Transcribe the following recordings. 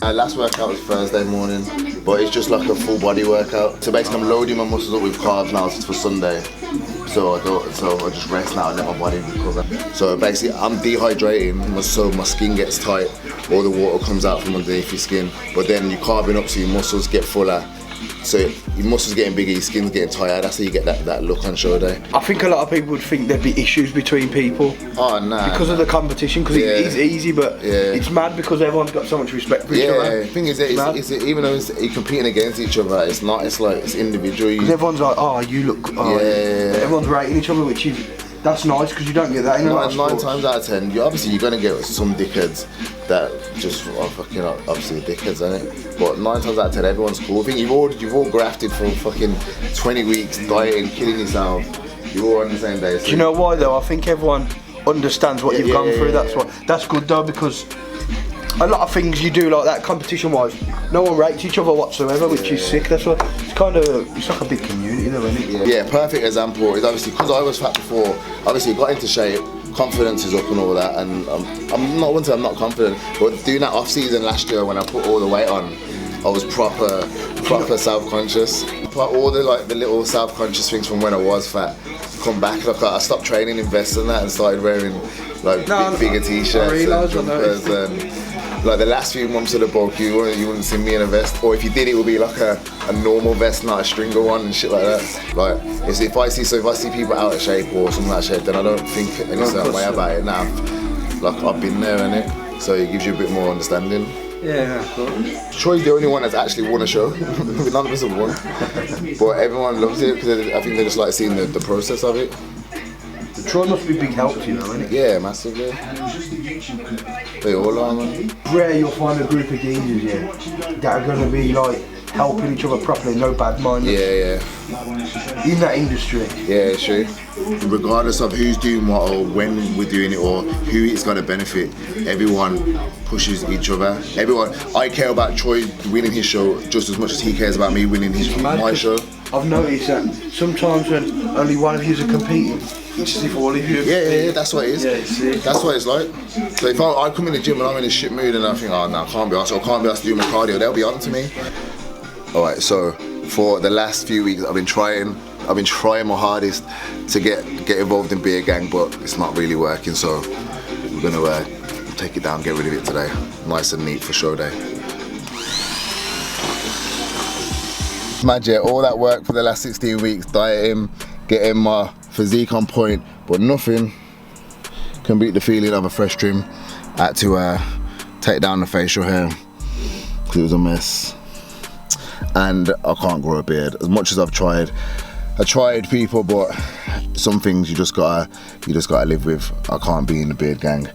Last workout was Thursday morning, but it's just like a full body workout. So basically I'm loading my muscles up with carbs now for Sunday. So I just rest now and let my body recover. So basically I'm dehydrating, so my skin gets tight, all the water comes out from underneath your skin, but then you're carbing up so your muscles get fuller. So your muscles getting bigger, your skin's getting tired. That's how you get that look on show day. I think a lot of people would think there'd be issues between people. Oh nah. Because of the competition, because it's easy, but it's mad because everyone's got so much respect for each other. Yeah, the thing is, even though you're competing against each other, it's not. It's like it's individual. Because everyone's like, oh, you look. Oh, everyone's rating each other, which is. That's nice because you don't get that in a lot of sports. 9 times out of 10, you're gonna get some dickheads that just are fucking obviously dickheads, isn't it? But 9 times out of 10, everyone's cool. I think you've all grafted for fucking 20 weeks, dieting, killing yourself. You're all on the same day. So. Do you know why though? I think everyone understands what you've gone through. That's good though, because a lot of things you do like that competition-wise, no one rates each other whatsoever, which is sick. That's what it's like a big community though, isn't it? Yeah, perfect example is obviously because I was fat before. Obviously, got into shape, confidence is up and all that, and I'm not one to I'm not confident. But doing that off season last year when I put all the weight on, I was proper self-conscious. All the little self-conscious things from when I was fat come back. Like I stopped training, invested in that, and started wearing like bigger t-shirts and jumpers and. Like the last few months of the bulk, you wouldn't see me in a vest, or if you did, it would be like a normal vest, not a stringer one and shit like that. Like if I see people out of shape or something out of shape, then I don't think any certain way about it. Now, like I've been there, innit? So it gives you a bit more understanding. Yeah, cool. Troy's the only one that's actually won a show. None of us have won, but everyone loves it because I think they just like seeing the process of it. Troy must be a big help to you, though, isn't it? Yeah, massively. They all are, man. Rare you'll find a group of geezers, that are going to be like helping each other properly, no bad mind. Yeah. In that industry. Yeah, it's true. Regardless of who's doing what or when we're doing it or who it's going to benefit, everyone pushes each other. I care about Troy winning his show just as much as he cares about me winning my show. I've noticed that sometimes when only one of you are competing, it's as if all of you. Yeah, that's what it is. Yeah, that's what it's like. So if I come in the gym and I'm in a shit mood and I think, oh no, I can't be asked to do my cardio, they'll be on to me. Alright, so for the last few weeks I've been trying my hardest to get involved in beer gang, but it's not really working, so we're gonna take it down, get rid of it today. Nice and neat for show day. Mad, yeah, all that work for the last 16 weeks, dieting, getting my physique on point, but nothing can beat the feeling of a fresh trim. I had to take down the facial hair because it was a mess, and I can't grow a beard as much as I've tried. I tried, people, but some things you just gotta live with. I can't be in the beard gang.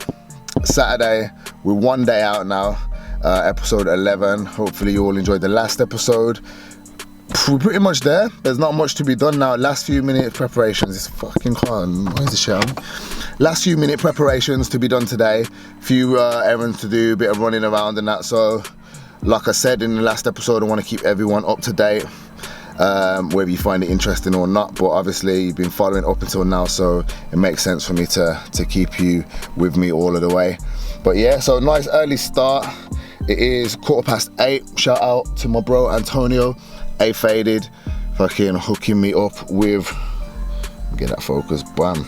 Saturday, we're 1 day out now, episode 11. Hopefully you all enjoyed the last episode. We're pretty much there. There's not much to be done now. Last few minute preparations. It's fucking calm. Why is the shit on? Last few minute preparations to be done today. Few errands to do, a bit of running around and that. So, like I said in the last episode, I want to keep everyone up to date, whether you find it interesting or not. But obviously, you've been following up until now, so it makes sense for me to keep you with me all of the way. But yeah, so nice early start. It is 8:15. Shout out to my bro Antonio. A Faded, fucking hooking me up with, get that focus, bam,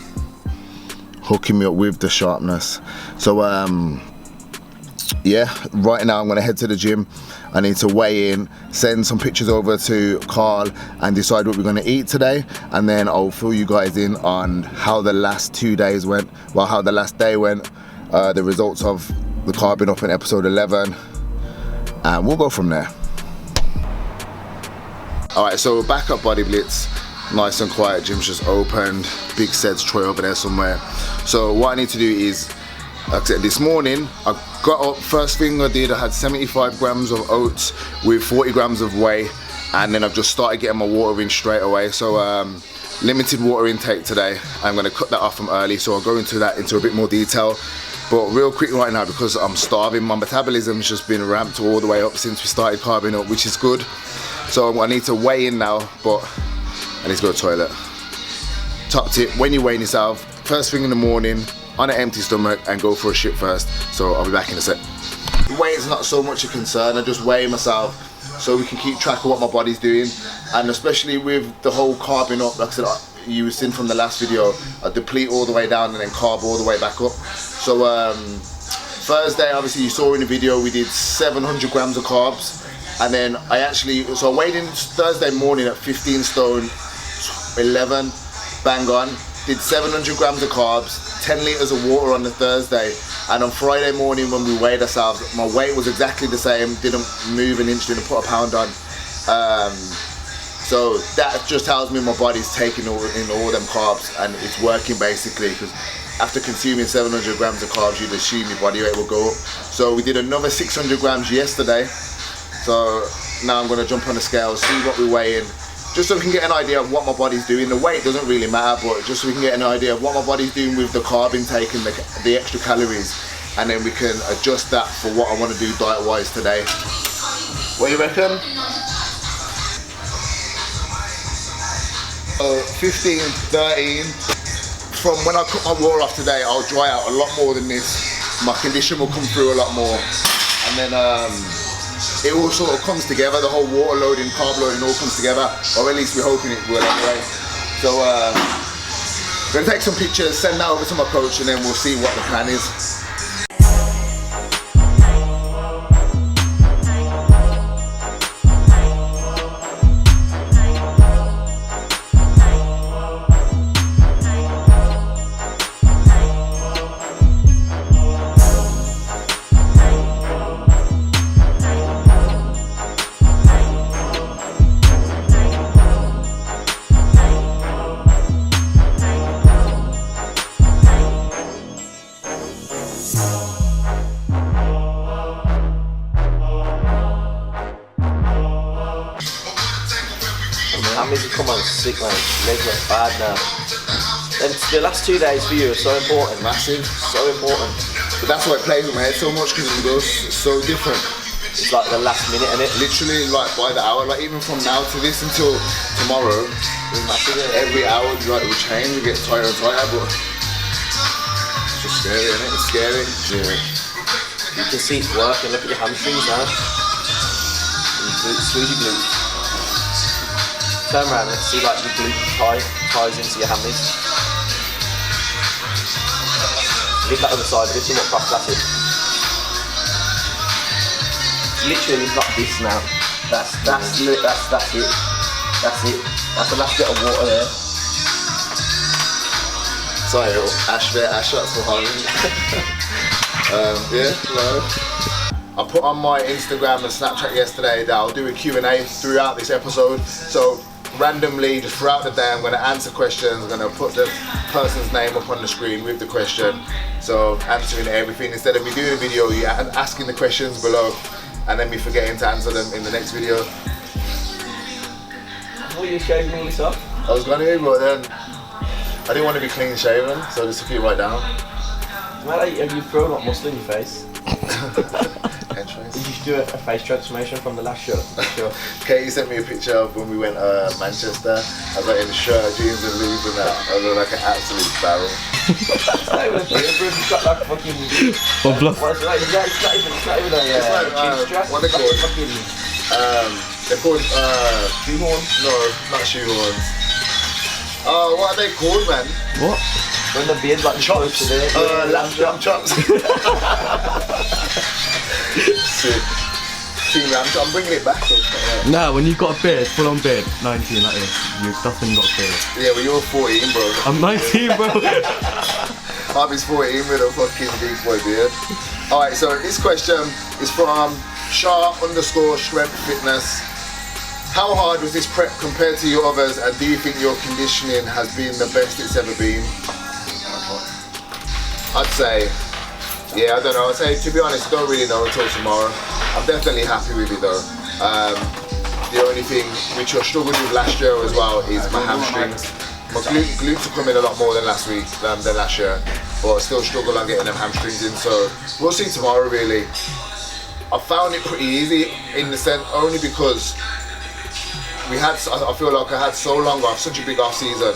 hooking me up with the sharpness. So yeah, right now I'm gonna head to the gym. I need to weigh in, send some pictures over to Carl and decide what we're gonna eat today, and then I'll fill you guys in on how the last 2 days went, well, how the last day went, the results of the carbing up in episode 11, and we'll go from there. Alright, so we're back up Body Blitz. Nice and quiet, gym's just opened. Big sets, Troy over there somewhere. So what I need to do is, like I said, this morning, I got up, first thing I did, I had 75 grams of oats with 40 grams of whey, and then I've just started getting my water in straight away. So limited water intake today. I'm gonna cut that off from early, so I'll go into that into a bit more detail. But real quick right now, because I'm starving, my metabolism's just been ramped all the way up since we started carbing up, which is good. So I need to weigh in now, but I need to go to the toilet. Top tip, when you're weighing yourself, first thing in the morning, on an empty stomach, and go for a shit first. So I'll be back in a sec. weight's not so much a concern. I just weigh myself so we can keep track of what my body's doing, and especially with the whole carbing up, like I said, you were seeing from the last video, I deplete all the way down and then carb all the way back up. So Thursday, obviously you saw in the video, we did 700 grams of carbs, and then I weighed in Thursday morning at 15 stone 11, bang on, did 700 grams of carbs, 10 litres of water on the Thursday, and on Friday morning when we weighed ourselves, my weight was exactly the same, didn't move an inch, didn't put a pound on. So that just tells me my body's taking in all them carbs and it's working basically, because after consuming 700 grams of carbs you'd assume your body weight will go up. So we did another 600 grams yesterday, so now I'm going to jump on the scale, see what we weigh in, just so we can get an idea of what my body's doing. The weight doesn't really matter, but just so we can get an idea of what my body's doing with the carb intake and the extra calories, and then we can adjust that for what I want to do diet wise today. What do you reckon? 15, 13. From when I cut my water off today, I'll dry out a lot more than this. My condition will come through a lot more, and then it all sort of comes together. The whole water loading, carb loading all comes together, or at least we're hoping it will anyway. So I'm gonna take some pictures, send that over to my coach, and then we'll see what the plan is. Hammies have come on sick, man. Legs look bad now. And the last 2 days for you are so important. Massive. So important. But that's why it plays with my head so much, because it goes so different. It's like the last minute, innit? Literally, like by the hour, like even from now to this until tomorrow, every hour like, it will change, we get tighter and tighter, but it's just scary, isn't it? It's scary. Yeah. You can see it's working. Look at your hamstrings now. Squeeze your glutes. Turn around and see like your glute ties into your hammies. Leave that other side, this is what proper that is. Literally got this now. That's it. That's it. That's the last bit of water there. Sorry, ash that's behind me. Yeah, hello. I put on my Instagram and Snapchat yesterday that I'll do a Q&A throughout this episode. So randomly, just throughout the day, I'm going to answer questions. I'm going to put the person's name up on the screen with the question. So answering everything. Instead of me doing a video, you're asking the questions below and then me forgetting to answer them in the next video. I thought you were shaving all this off. I was going to, but then I didn't want to be clean shaven, so I just took it right down. Well, have you thrown up muscle in your face? Entrance. Did you do a face transformation from the last shot? Sure. Katie sent me a picture of when we went Manchester. I was like in a shirt, jeans and leaves and that. I was like an absolute barrel. It's not even a beard, bro. You've got like fucking... It's not even a chin strap. What are they called? Fucking... They're called shoehorns? No, not shoehorns. What are they called, man? What? When the beard's like chops. To there. Lamb chops. Sick. I'm bringing it back. No, when you've got a beard, full on beard, 19 like this, you've definitely got a beard. Yeah, well you're 14, bro. I'm 19, bro. I was 14 with a fucking big boy beard. Alright, so this question is from Shah_strength fitness. How hard was this prep compared to your others, and do you think your conditioning has been the best it's ever been? I'd say, yeah, I don't know. I'd say, to be honest, I don't really know until tomorrow. I'm definitely happy with it though. The only thing which I struggled with last year as well is my hamstrings. My glutes are coming a lot more than last year, but I still struggle on getting them hamstrings in, so we'll see tomorrow really. I found it pretty easy in the sense, only because I feel like I had so long off, such a big off season,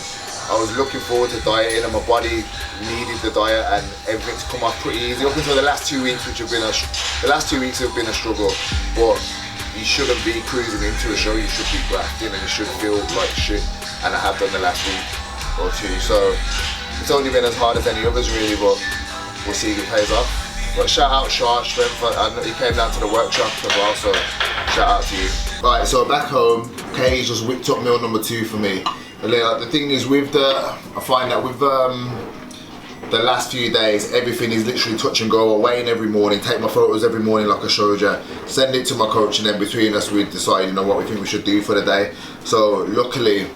I was looking forward to dieting and my body needed the diet and everything's come off pretty easy up until the last 2 weeks, which have been the last 2 weeks have been a struggle. But you shouldn't be cruising into a show, you should be grafting and you should feel like shit, and I have done the last week or two. So it's only been as hard as any others really, but we'll see if it pays off. But shout out Shah Strength, he came down to the workshop as well, so shout out to you. Right, so back home, Kay's just whipped up meal number 2 for me. And the thing is I find that with the last few days, everything is literally touch and go. I weigh in every morning, take my photos every morning like I showed you, send it to my coach, and then between us we decide, what we think we should do for the day. So luckily,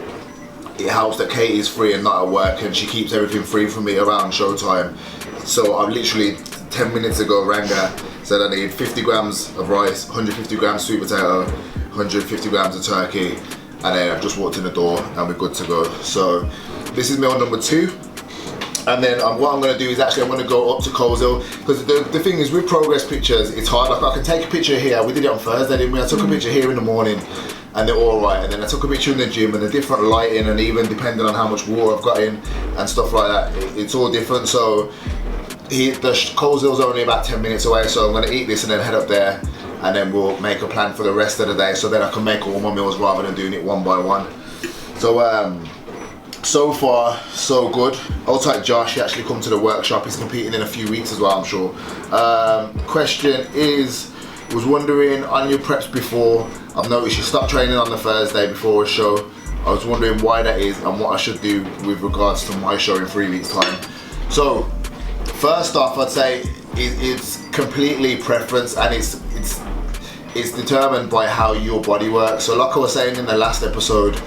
it helps that Katie is free and not at work, and she keeps everything free for me around showtime. So I literally 10 minutes ago rang her, said I need 50 grams of rice, 150 grams sweet potato, 150 grams of turkey, and then I've just walked in the door and we're good to go. So this is meal number 2. And then what I'm going to do is actually I'm going to go up to Coleshill, because the thing is with progress pictures, it's hard. Like I can take a picture here, we did it on Thursday, didn't we? I took a picture here in the morning and they're all right, and then I took a picture in the gym and the different lighting, and even depending on how much water I've got in and stuff like that, it's all different. So the Coleshill's only about 10 minutes away, so I'm going to eat this and then head up there, and then we'll make a plan for the rest of the day, so then I can make all my meals rather than doing it one by one. So so far so good. Old tight Josh, he actually come to the workshop, he's competing in a few weeks as well, I'm sure. Question is, was wondering on your preps before, I've noticed you start training on the Thursday before a show. I was wondering why that is and what I should do with regards to my show in 3 weeks time. So first off, I'd say it's completely preference, and it's determined by how your body works. So like I was saying in the last episode,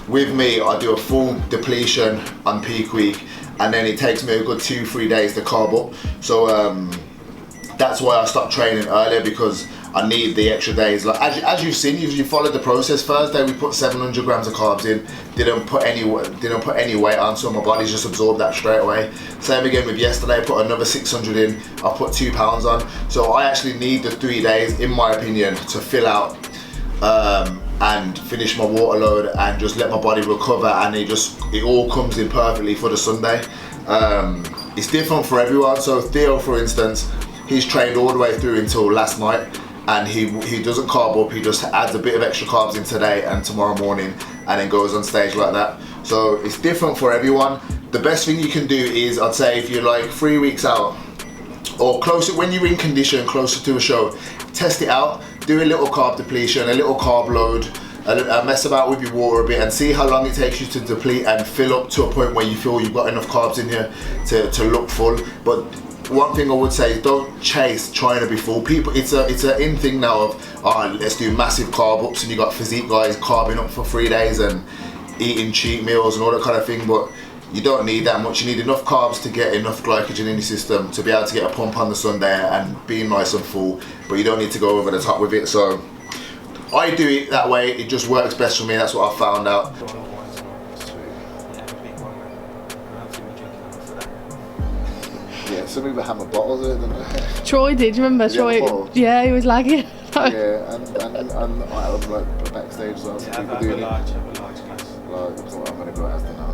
with me, I do a full depletion on peak week, and then it takes me a good 2-3 days to carb up. So that's why I stopped training earlier, because I need the extra days. Like as you've seen, you followed the process. Thursday we put 700 grams of carbs in, didn't put any weight on, so my body's just absorbed that straight away. Same again with yesterday, I put another 600 in, I put 2 pounds on. So I actually need the 3 days, in my opinion, to fill out and finish my water load and just let my body recover, and it all comes in perfectly for the Sunday. It's different for everyone. So Theo, for instance, he's trained all the way through until last night, and he doesn't carb up, he just adds a bit of extra carbs in today and tomorrow morning, and then goes on stage like that. So it's different for everyone. The best thing you can do is, I'd say, if you're like 3 weeks out or closer, when you're in condition, closer to a show, test it out, do a little carb depletion, a little carb load, mess about with your water a bit, and see how long it takes you to deplete and fill up to a point where you feel you've got enough carbs in you to look full. But one thing I would say is, don't chase trying to be full. People, it's an in thing now of, let's do massive carb ups, and you got physique guys carbing up for 3 days and eating cheat meals and all that kind of thing. But you don't need that much. You need enough carbs to get enough glycogen in your system to be able to get a pump on the Sunday and be nice and full, but you don't need to go over the top with it. So I do it that way, it just works best for me, that's what I found out. Yeah, some people hammer bottles in it. Troy did, you remember? Troy, yeah, he was lagging. Yeah, and I was like backstage, so people doing it. Have a large glass. Like, I'm gonna go after now.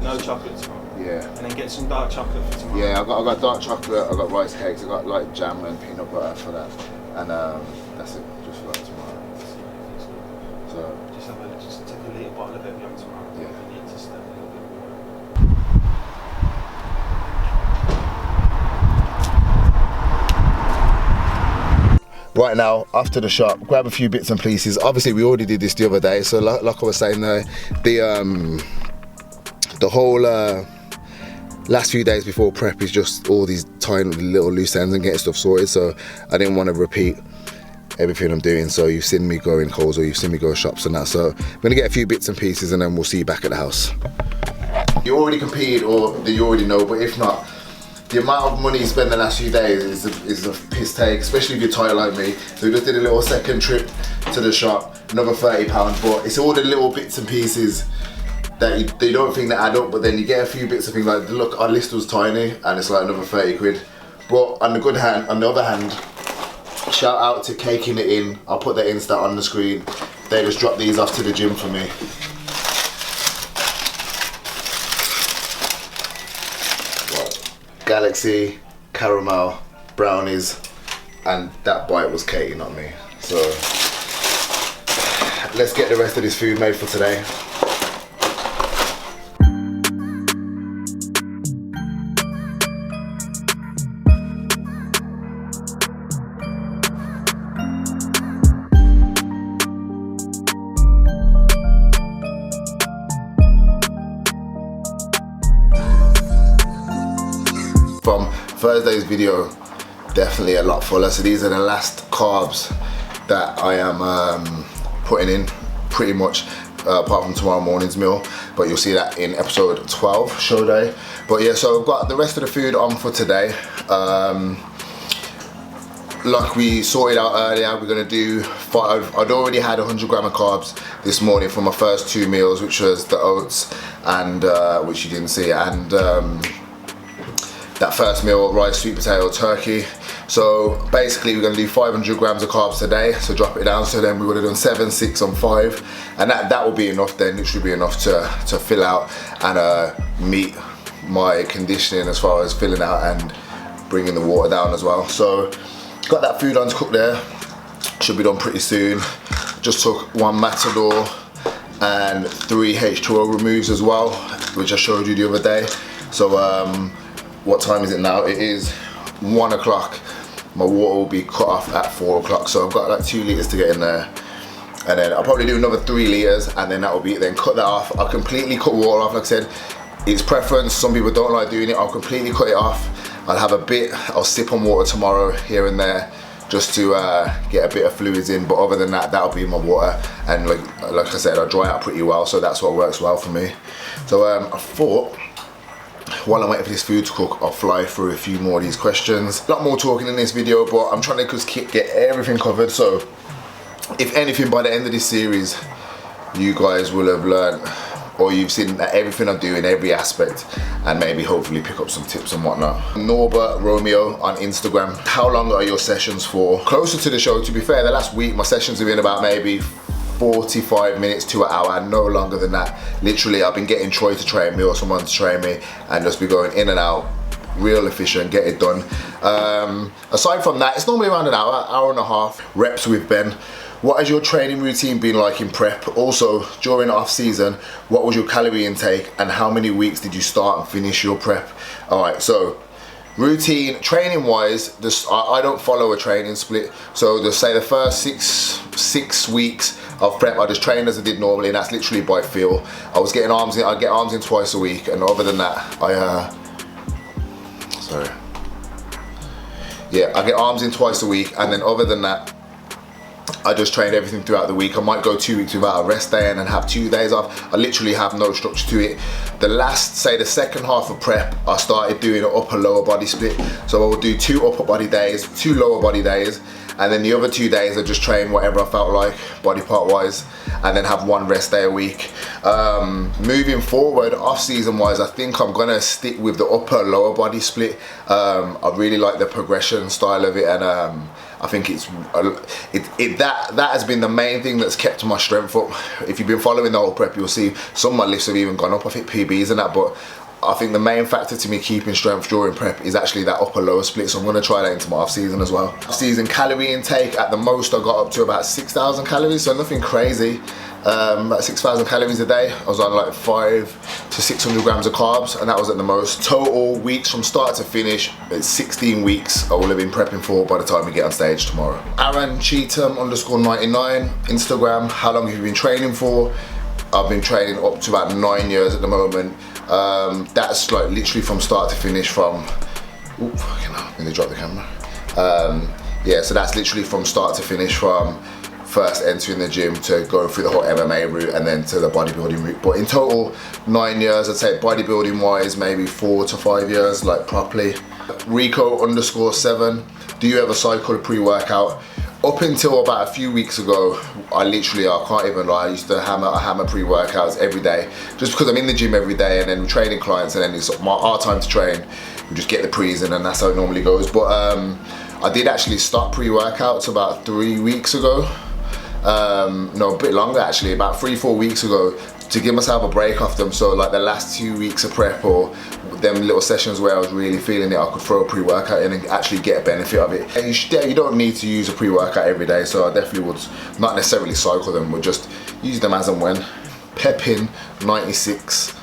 No chocolate tomorrow. Yeah. And then get some dark chocolate for tomorrow. Yeah, I got dark chocolate, I got rice cakes, I got like jam and peanut butter for that. And that's it, just for that tomorrow. So just take a little bottle of Ep.11 tomorrow. Yeah. You need to step a little bit more. right now, after the shop, grab a few bits and pieces. Obviously we already did this the other day, so like I was saying, the whole last few days before prep is just all these tiny little loose ends and getting stuff sorted, so I didn't want to repeat everything I'm doing. So you've seen me go in Coles, or you've seen me go shops and that, so I'm gonna get a few bits and pieces and then we'll see you back at the house. You already competed, or you already know, but if not, the amount of money you spend the last few days is a piss take, especially if you're tight like me. So we just did a little second trip to the shop, another £30, but it's all the little bits and pieces that you don't think that add up, but then you get a few bits of things like, look, our list was tiny and it's like another 30 quid. But on the other hand, shout out to Caking It In. I'll put their Insta on the screen. They just dropped these off to the gym for me. Galaxy, caramel, brownies, and that bite was Katie, not me. So let's get the rest of this food made for today. From Thursday's video, definitely a lot fuller. So these are the last carbs that I am putting in, pretty much, apart from tomorrow morning's meal. But you'll see that in episode 12, show day. But yeah, so I've got the rest of the food on for today. Like we sorted out earlier, we're gonna do I'd already had 100 gram of carbs this morning for my first 2 meals, which was the oats and which you didn't see, and that first meal, rice, sweet potato, turkey. So basically we're gonna do 500 grams of carbs today, so drop it down. So then we would have done 7, 6 and 5, and that will be enough then, literally be enough to fill out and meet my conditioning as far as filling out and bringing the water down as well. So got that food on to cook there, should be done pretty soon. Just took 1 Matador and 3 H2O removes as well, which I showed you the other day. So what time is it now? It is 1 o'clock. My water will be cut off at 4 o'clock. So I've got like 2 litres to get in there. And then I'll probably do another 3 litres and then that will be it. Then cut that off. I'll completely cut water off, like I said. It's preference. Some people don't like doing it. I'll completely cut it off. I'll have a bit, I'll sip on water tomorrow here and there just to get a bit of fluids in. But other than that, that'll be my water. And like I said, I'll dry out pretty well. So that's what works well for me. So I thought, while I'm waiting for this food to cook, I'll fly through a few more of these questions. A lot more talking in this video, but I'm trying to just get everything covered. So if anything, by the end of this series, you guys will have learned, or you've seen everything I do in every aspect, and maybe hopefully pick up some tips and whatnot. Norbert Romeo on Instagram. How long are your sessions for? Closer to the show, to be fair, the last week my sessions have been about maybe 45 minutes to an hour, no longer than that. Literally, I've been getting Troy to train me or someone to train me and just be going in and out, real efficient, get it done. Aside from that, it's normally around an hour and a half, reps with Ben. What has your training routine been like in prep? Also, during off season, what was your calorie intake and how many weeks did you start and finish your prep? All right, so routine, training wise, I don't follow a training split. So just say the first six weeks of prep, I just trained as I did normally, and that's literally by feel. I was getting arms in, I'd get arms in twice a week, and other than that, I get arms in twice a week, and then other than that, I just train everything throughout the week. I might go 2 weeks without a rest day and then have 2 days off. I literally have no structure to it. The second half of prep, I started doing an upper lower body split. So I would do 2 upper body days, 2 lower body days, and then the other 2 days I just train whatever I felt like, body part wise, and then have 1 rest day a week. Moving forward, off season wise, I think I'm gonna stick with the upper lower body split. I really like the progression style of it, and I think that has been the main thing that's kept my strength up. If you've been following the whole prep, you'll see some of my lifts have even gone up. I think PBs and that, but I think the main factor to me keeping strength during prep is actually that upper lower split. So I'm gonna try that into my off season as well. Off season calorie intake, at the most I got up to about 6,000 calories, so nothing crazy. About 6,000 calories a day. I was on like 500 to 600 grams of carbs, and that was at the most. Total weeks from start to finish, it's 16 weeks I will have been prepping for by the time we get on stage tomorrow. Aaron Cheatham _99 Instagram. How long have you been training for? I've been training up to about 9 years at the moment. That's like literally from start to finish from, oop, fucking hell, let me drop the camera. Yeah, so that's literally from start to finish, from first entering the gym to go through the whole MMA route and then to the bodybuilding route. But in total, 9 years, I'd say bodybuilding wise, maybe 4 to 5 years, like properly. Rico _7, do you ever cycle a pre-workout? Up until about a few weeks ago, I can't even lie, I used to hammer pre-workouts every day, just because I'm in the gym every day and then training clients, and then it's our time to train. We just get the pre's in, and that's how it normally goes. But I did actually stop pre-workouts about 3 weeks ago. No, a bit longer actually, about 3-4 weeks ago, to give myself a break off them. So like the last 2 weeks of prep, or them little sessions where I was really feeling it, I could throw a pre-workout in and actually get a benefit of it. And you don't need to use a pre-workout every day, so I definitely would not necessarily cycle them, but just use them as and when. Pepin96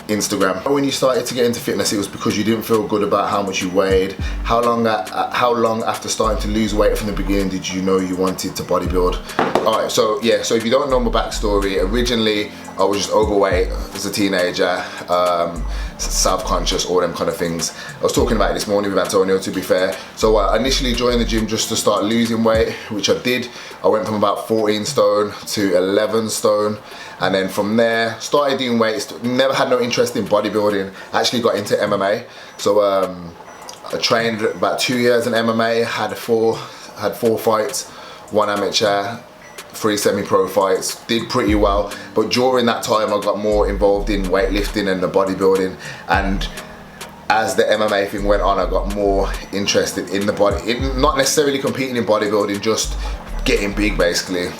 Instagram. When you started to get into fitness, it was because you didn't feel good about how much you weighed. How long after starting to lose weight from the beginning did you know you wanted to bodybuild? Alright, so yeah, so if you don't know my backstory, originally I was just overweight as a teenager, self-conscious, all them kind of things. I was talking about it this morning with Antonio, to be fair. So I initially joined the gym just to start losing weight, which I did. I went from about 14 stone to 11 stone. And then from there, started doing weights, never had no interest in bodybuilding, actually got into MMA. So I trained about 2 years in MMA, had four fights, 1 amateur, 3 semi-pro fights, did pretty well. But during that time, I got more involved in weightlifting and the bodybuilding. And as the MMA thing went on, I got more interested in the body, not necessarily competing in bodybuilding, just getting big basically.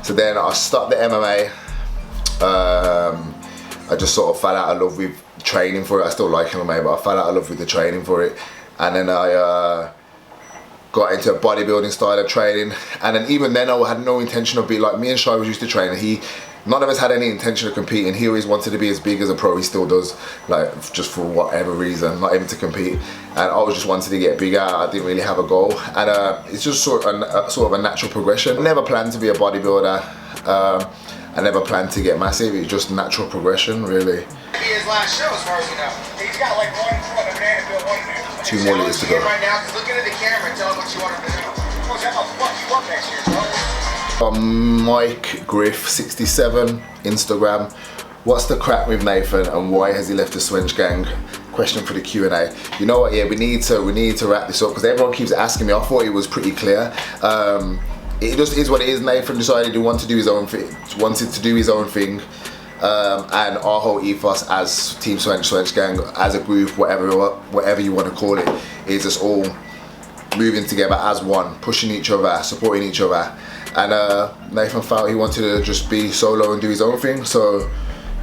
So then I stopped the MMA. I just sort of fell out of love with training for it. I still like MMA, but I fell out of love with the training for it. And then I got into a bodybuilding style of training. And then even then I had no intention of being like, me and Shai was used to training. None of us had any intention of competing. He always wanted to be as big as a pro. He still does, like, just for whatever reason, not even to compete. And I was just wanted to get bigger. I didn't really have a goal. And it's just sort of a natural progression. I never planned to be a bodybuilder. I never planned to get massive. It's just natural progression, really. His last show, as far as you know. He's got like 1 foot of banana bill, 1 minute. 2 more liters to go. Right now, just look into the camera and tell him what you want him to do. Coach, I'm gonna fuck you up next year, bro. Mike Griff 67 Instagram. What's the crap with Nathan and why has he left the Swench gang? Question for the Q&A. You know what? Yeah, we need to wrap this up because everyone keeps asking me. I thought it was pretty clear. It just is what it is. Nathan decided he wanted to do his own thing. And our whole ethos as Team Swench gang, as a group, whatever you want to call it, is us all moving together as one, pushing each other, supporting each other. And Nathan felt he wanted to just be solo and do his own thing, so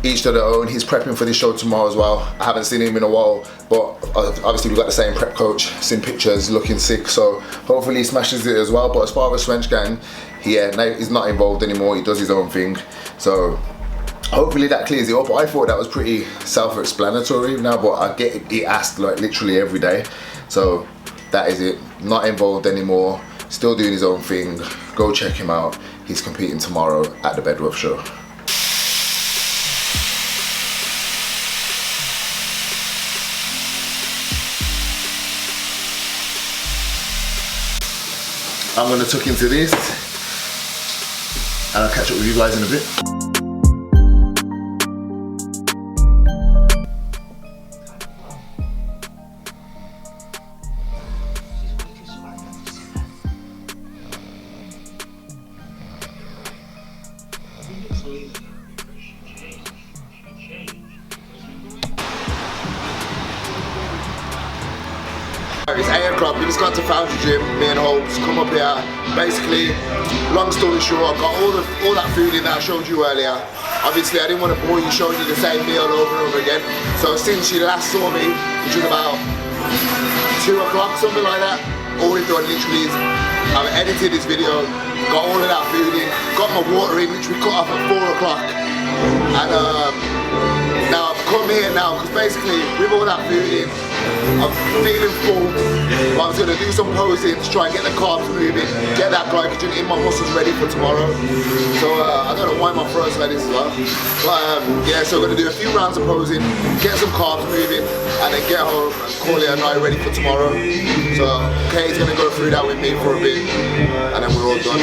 each to their own. He's prepping for this show tomorrow as well. I haven't seen him in a while, but obviously we've got the same prep coach, seen pictures, looking sick, so hopefully he smashes it as well. But as far as Swench gang, Nate is not involved anymore, he does his own thing, so hopefully that clears it up. I thought that was pretty self-explanatory now, but I get it asked like literally every day, so that is it. Not involved anymore, still doing his own thing. Go check him out. He's competing tomorrow at the Bedworth show. I'm gonna tuck into this and I'll catch up with you guys in a bit. It's 8 o'clock, we just got to Foundry Gym, me and Hopes, come up here. Basically, long story short, I got all that food in that I showed you earlier. Obviously I didn't want to bore you showing you the same meal over and over again. So since you last saw me, which was about 2 o'clock, something like that, all we've done literally is I've edited this video, got all of that food in, got my water in, which we cut off at 4 o'clock. And now I've come here now, because basically with all that food in, I'm feeling full, but I was going to do some posing to try and get the carbs moving, get that glycogen in my muscles ready for tomorrow. So I don't know why my throat's like this as well. But yeah, so we're going to do a few rounds of posing, get some carbs moving, and then get home and call it a night ready for tomorrow. So Kay's going to go through that with me for a bit, and then we're all done.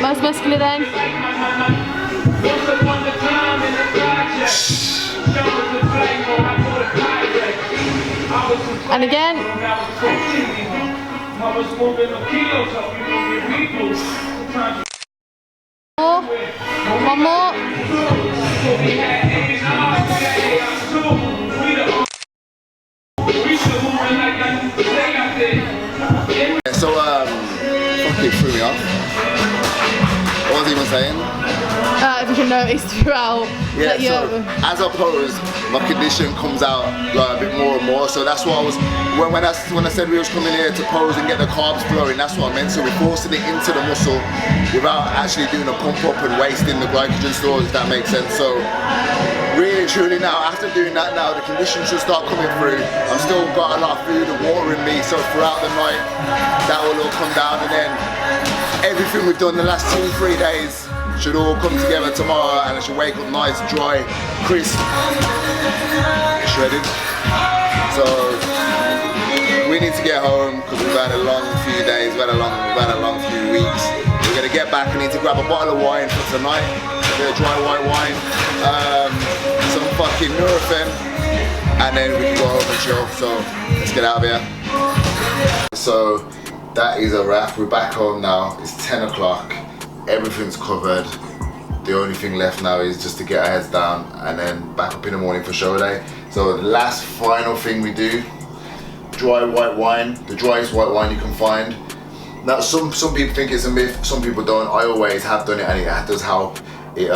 Most muscular then. And again. More. One more. So fucking threw me off. What was he even saying? If you can notice throughout. Yeah, that so as I pose, my condition comes out like a bit more and more. So that's what I was, when I said we was coming here to pose and get the carbs flowing, that's what I meant. So we're forcing it into the muscle without actually doing a pump up and wasting the glycogen stores, if that makes sense. So really truly now, after doing that now, the condition should start coming through. I've still got a lot of food and water in me, so throughout the night, that will all come down, and then everything we've done the last 2-3 days should all come together tomorrow, and I should wake up nice, dry, crisp, shredded. So we need to get home because we've had a long few days, we've had a long few weeks. We're gonna get back. I need to grab a bottle of wine for tonight, a bit of dry white wine, some fucking Nurofen, and then we can go home and chill. So let's get out of here. So that is a wrap. We're back home now. It's 10 o'clock. Everything's covered. The only thing left now is just to get our heads down and then back up in the morning for show day. So the last final thing we do, dry white wine, the driest white wine you can find. Now some people think it's a myth, some people don't. I always have done it, and it does help. It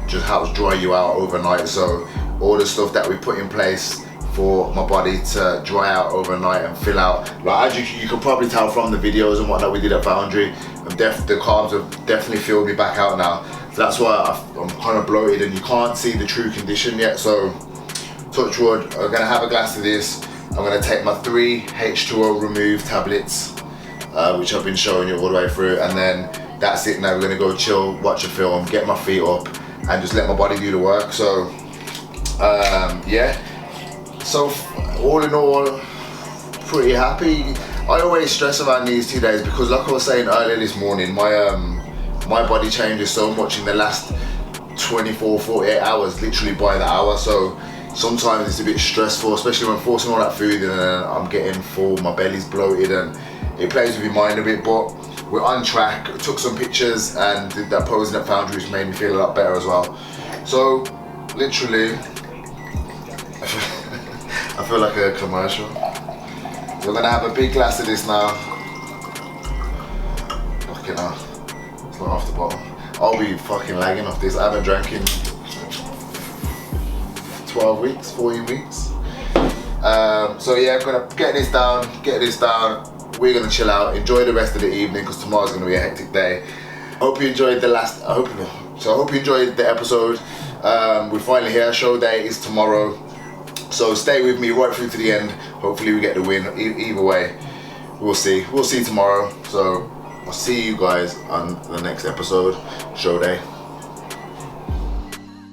just helps dry you out overnight. So all the stuff that we put in place for my body to dry out overnight and fill out, like as you can probably tell from the videos and whatnot we did at Foundry, the carbs have definitely filled me back out now. So that's why I'm kind of bloated and you can't see the true condition yet. So touch wood, I'm gonna have a glass of this. I'm gonna take my 3 H2O remove tablets, which I've been showing you all the way through, and then that's it. Now we're gonna go chill, watch a film, get my feet up, and just let my body do the work. So yeah. So all in all, pretty happy. I always stress about these 2 days because, like I was saying earlier this morning, my body changes so much in the last 24-48 hours, literally by the hour. So sometimes it's a bit stressful, especially when I'm forcing all that food and I'm getting full, my belly's bloated, and it plays with your mind a bit. But we're on track. I took some pictures and did that posing at Foundry, which made me feel a lot better as well. So literally, I feel like a commercial. We're gonna have a big glass of this now. Fucking hell, it's not off the bottle. I'll be fucking lagging off this. I haven't drank in 12 weeks, 14 weeks. So yeah, I'm gonna get this down. We're gonna chill out, enjoy the rest of the evening because tomorrow's gonna be a hectic day. Hope you enjoyed I hope you enjoyed the episode. We're finally here. Show day is tomorrow. So stay with me right through to the end. Hopefully we get the win. Either way, we'll see. We'll see tomorrow. So I'll see you guys on the next episode, show day.